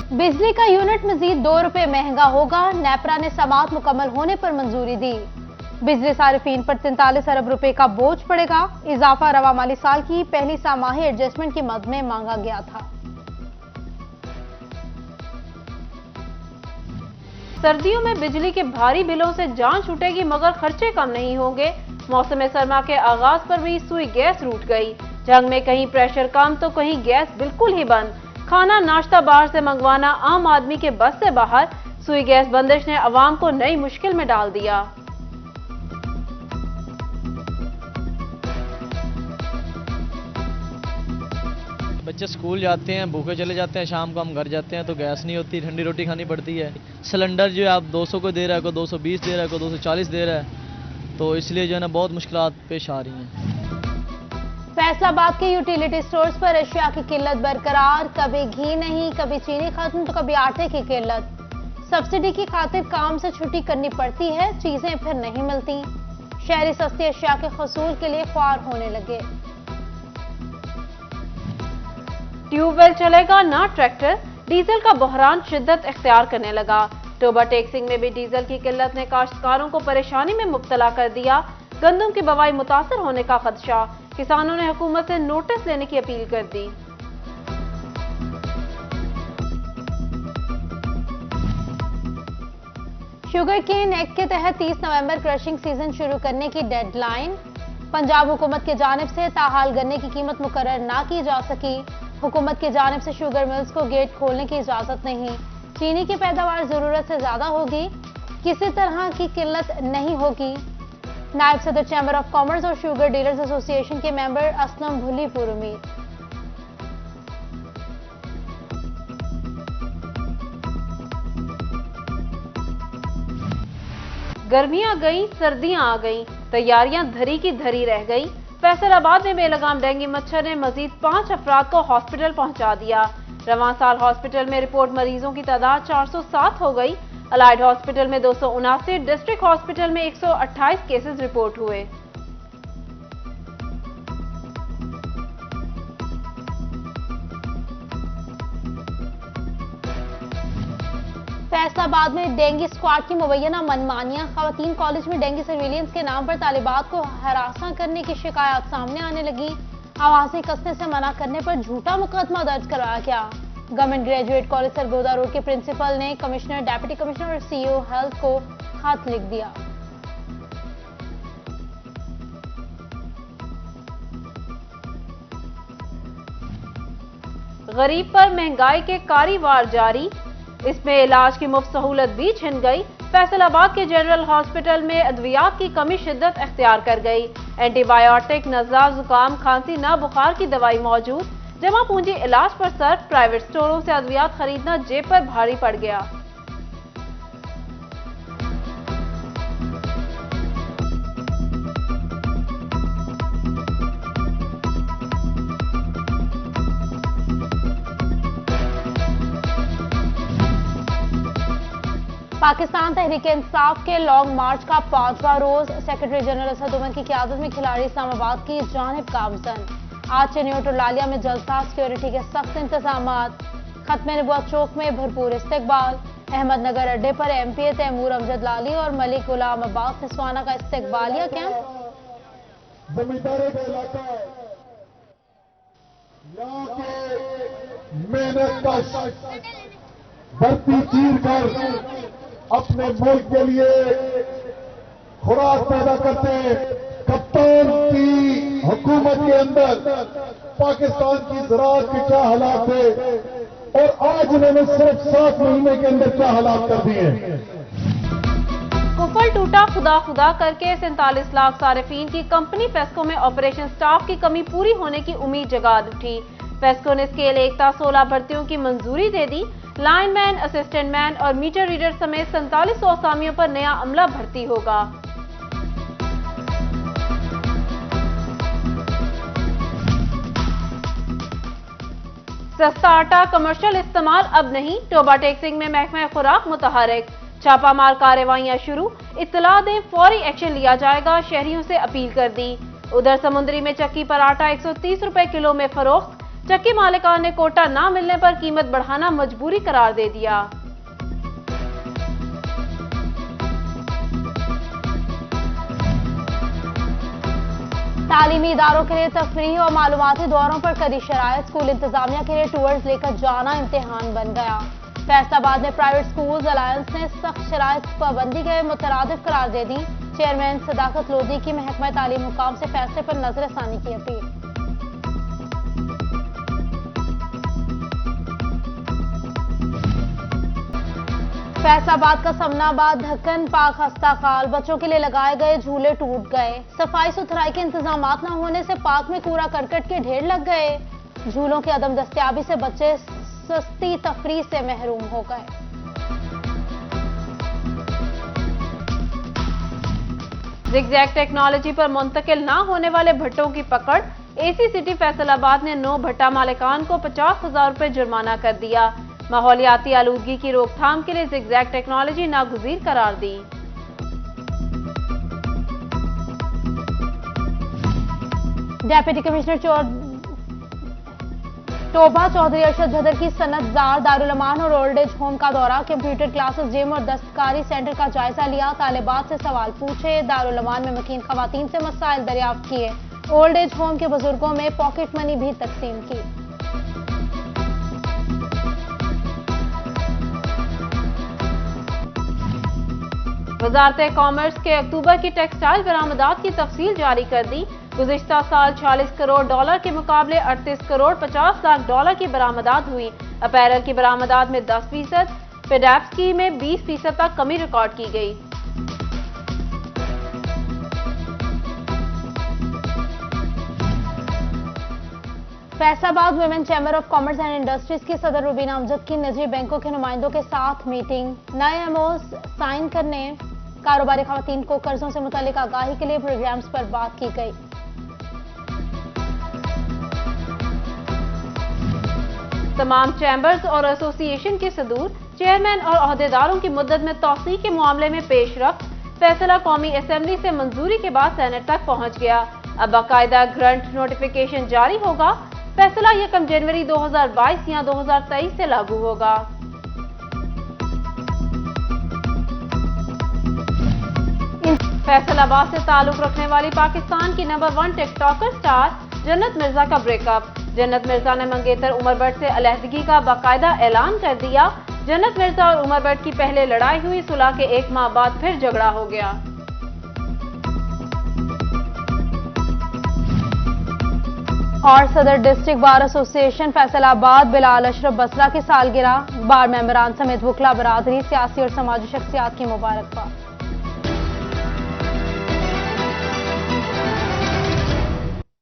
बिजली का यूनिट मजीद 2 रुपए महंगा होगा। नेपरा ने समाअत मुकम्मल होने पर मंजूरी दी। बिजली सारिफीन पर 43 अरब रुपए का बोझ पड़ेगा। इजाफा रवा माली साल की पहली सामाही एडजस्टमेंट की मद में मांगा गया था। सर्दियों में बिजली के भारी बिलों से जान छूटेगी मगर खर्चे कम नहीं होंगे। मौसम सरमा के आगाज पर भी सुई गैस रूठ गई। जंग में कहीं प्रेशर कम तो कहीं गैस बिल्कुल ही बंद। खाना नाश्ता बाहर से मंगवाना आम आदमी के बस से बाहर। सुई गैस बंदिश ने अवाम को नई मुश्किल में डाल दिया। बच्चे स्कूल जाते हैं, भूखे चले जाते हैं, शाम को हम घर जाते हैं तो गैस नहीं होती, ठंडी रोटी खानी पड़ती है। सिलेंडर जो है आप 200 को दे रहा है, कोई 220 दे रहा है, कोई 240 दे रहा है, तो इसलिए जो है ना बहुत मुश्किलात पेश आ रही हैं। फैसलाबाद के यूटिलिटी स्टोर्स पर अशिया की किल्लत बरकरार। कभी घी नहीं, कभी चीनी खत्म तो कभी आटे की किल्लत। सब्सिडी की खातिर काम से छुट्टी करनी पड़ती है, चीजें फिर नहीं मिलती। शहरी सस्ती अशिया के हसूल के लिए ख्वार होने लगे। ट्यूबवेल चलेगा ना ट्रैक्टर, डीजल का बहरान शिद्दत इख्तियार करने लगा। टोबा टेक्सिंग में भी डीजल की किल्लत ने काश्तकारों को परेशानी में मुब्तला कर दिया। गंदम की बवाई मुतासर होने का खदशा। किसानों ने हुकूमत से नोटिस लेने की अपील कर दी। शुगर केन एक्ट के तहत 30 नवंबर क्रशिंग सीजन शुरू करने की डेडलाइन। पंजाब हुकूमत की जानिब से ताहाल गन्ने की कीमत मुकर्रर ना की जा सकी। हुकूमत की जानिब से शुगर मिल्स को गेट खोलने की इजाजत नहीं। चीनी की पैदावार जरूरत से ज्यादा होगी, किसी तरह की किल्लत नहीं होगी। नायब सदर चैम्बर ऑफ कॉमर्स और शुगर डीलर्स एसोसिएशन के मेंबर असलम भुलीपुर उम्मीद। गर्मियां गई, सर्दियां आ गईं, तैयारियां धरी की धरी रह गई। फैसलाबाद में बेलगाम डेंगू मच्छर ने मजीद 5 अफराद को हॉस्पिटल पहुंचा दिया। रवां साल हॉस्पिटल में रिपोर्ट मरीजों की तादाद 407 हो गई। अलाइड हॉस्पिटल में 279, डिस्ट्रिक्ट हॉस्पिटल में 128 केसेस रिपोर्ट हुए। फैसलाबाद में डेंगू स्क्वाड की मुबैना मनमानियां। खवातीन कॉलेज में डेंगू सर्विलियंस के नाम पर तालिबात को हरासा करने की शिकायत सामने आने लगी। आवाजें कसने से मना करने पर झूठा मुकदमा दर्ज करवाया गया। Government graduate college Sargodha road के प्रिंसिपल ने कमिश्नर, डिप्टी कमिश्नर और सीईओ हेल्थ को खत लिख दिया। गरीब पर महंगाई के कारीवार जारी। इसमें इलाज की मुफ्त सहूलत भी छिन गई। फैसलाबाद के जनरल हॉस्पिटल में अद्वियात की कमी शिद्दत इख्तियार कर गई। एंटीबायोटिक, नज़ला, जुकाम, खांसी, ना बुखार की दवाई मौजूद। जमा पूंजी इलाज पर सर्फ। प्राइवेट स्टोरों से अद्वियात खरीदना जेब पर भारी पड़ गया। पाकिस्तान तहरीक इंसाफ के लॉन्ग मार्च का 5वां रोज। सेक्रेटरी जनरल असद उमर की क़यादत में खिलाड़ी इस्लामाबाद की जानिब गामजन। आज चेन्नई और लालिया में जलसा, सिक्योरिटी के सख्त इंतजाम। खत्म नबुव्वत चौक में भरपूर इस्तकबाल। अहमदनगर अड्डे पर एमपीए तैमूर अमजद लाली और मलिक गुलाम अब्बास निस्वाना का इस्तकबालिया कैंप। जमींदारी का इलाका है, यहाँ के मेहनत का भर्ती चीर कर अपने मुल्क के लिए खुराक पैदा करते हैं। कप्तान की हुकूमत के अंदर पाकिस्तान की ज़राअत के क्या हालात थे और आज उन्होंने सिर्फ 7 महीने के अंदर क्या हालात कर दिए। कुफल टूटा खुदा खुदा करके 47 लाख सारिफीन की कंपनी फेस्को में ऑपरेशन स्टाफ की कमी पूरी होने की उम्मीद जगा उठी। फेस्को ने स्केल एकता 16 भर्तियों की मंजूरी दे दी। लाइनमैन, असिस्टेंट मैन और मीटर रीडर समेत 4700 असामियों पर नया अमला भर्ती होगा। सस्ता आटा कमर्शियल इस्तेमाल अब नहीं। टोबा टेक्सिंग में महकमा खुराक मुतहरिक। छापामार कार्रवाइयां शुरू। इत्तला दें, फौरी एक्शन लिया जाएगा, शहरियों से अपील कर दी। उधर समुद्री में चक्की पर आटा 130 रुपए किलो में फरोख्त। चक्की मालिकान ने कोटा ना मिलने पर कीमत बढ़ाना मजबूरी करार दे दिया। तालीमी इदारों के लिए तफरीह और मालूमाती दौरों पर कड़ी शराइत, स्कूल इंतजामिया के लिए टूर्स लेकर जाना इम्तिहान बन गया। फैसलाबाद में प्राइवेट स्कूल्स अलायंस ने सख्त शराइत पाबंदी के मुतरादिफ करार दे दी। चेयरमैन सदाकत लोधी की महकमा तालीम हुकाम से फैसले पर नजरसानी की अपील। फैसलाबाद का समनाबाद ढक्कन पार्क हस्ताकाल, बच्चों के लिए लगाए गए झूले टूट गए। सफाई सुथराई के इंतजाम न होने से पार्क में कूड़ा करकट के ढेर लग गए। झूलों की अदम दस्तयाबी से बच्चे सस्ती तफरीह से महरूम हो गए। जिगजैग टेक्नोलॉजी पर मुंतकिल ना होने वाले भट्टों की पकड़, एसी सिटी फैसलाबाद ने 9 भट्टा मालिकान को 50,000 रुपए जुर्माना कर दिया। माहौलियाती आलूदगी की रोकथाम के लिए जिगजैग टेक्नोलॉजी नागुज़ीर करार दी। डेप्यूटी कमिश्नर टोबा चौधरी अरशद भदर की सनतजार दारुल अमान और ओल्ड एज होम का दौरा, कंप्यूटर क्लासेस, जिम और दस्तकारी सेंटर का जायजा लिया, तालिबात से सवाल पूछे, दारुल अमान में मकीन खवातीन से मसाइल दरियाफ्त किए, ओल्ड एज होम के बुजुर्गों में पॉकेट मनी भी तकसीम की। वजारत कॉमर्स के अक्टूबर की टेक्सटाइल बरामदात की तफसील जारी कर दी। गुज़िश्ता साल $40 करोड़ के मुकाबले $38 करोड़ 50 लाख की बरामदात हुई। अपैरल की बरामदात में 10%, पेडैप्स में 20% तक कमी रिकॉर्ड की गई। Faisalabad women chamber of commerce and industries की सदर रुबीना अमजद की निजी बैंकों के नुमाइंदों के साथ मीटिंग, नए एमओ साइन करने, कारोबारी खवातीन को कर्जों से मुतालिक आगाही के लिए प्रोग्राम्स पर बात की गई। तमाम चैम्बर्स और एसोसिएशन के सदूर, चेयरमैन और अहदेदारों की मुद्दत में तौसीक के मामले में पेशरफ्त, फैसला कौमी असेंबली से मंजूरी के बाद सेनेट तक पहुंच गया। अब बाकायदा ग्रंट नोटिफिकेशन जारी होगा। फैसला 1 जनवरी 2022 या 2023 से लागू होगा। फैसलाबाद से ताल्लुक रखने वाली पाकिस्तान की नंबर 1 टिकटॉकर स्टार जन्नत मिर्जा का ब्रेकअप। जन्नत मिर्जा ने मंगेतर उमर भट्ट से अलहदगी का बाकायदा ऐलान कर दिया। जन्नत मिर्जा और उमर भट्ट की पहले लड़ाई हुई, सुलह के 1 माह बाद फिर झगड़ा हो गया। और सदर district bar association Faisalabad Bilal Ashraf Basra की सालगिरह, बार मेंबरान समेत वकला बरादरी, सियासी और समाजी शख्सियात की मुबारकबाद।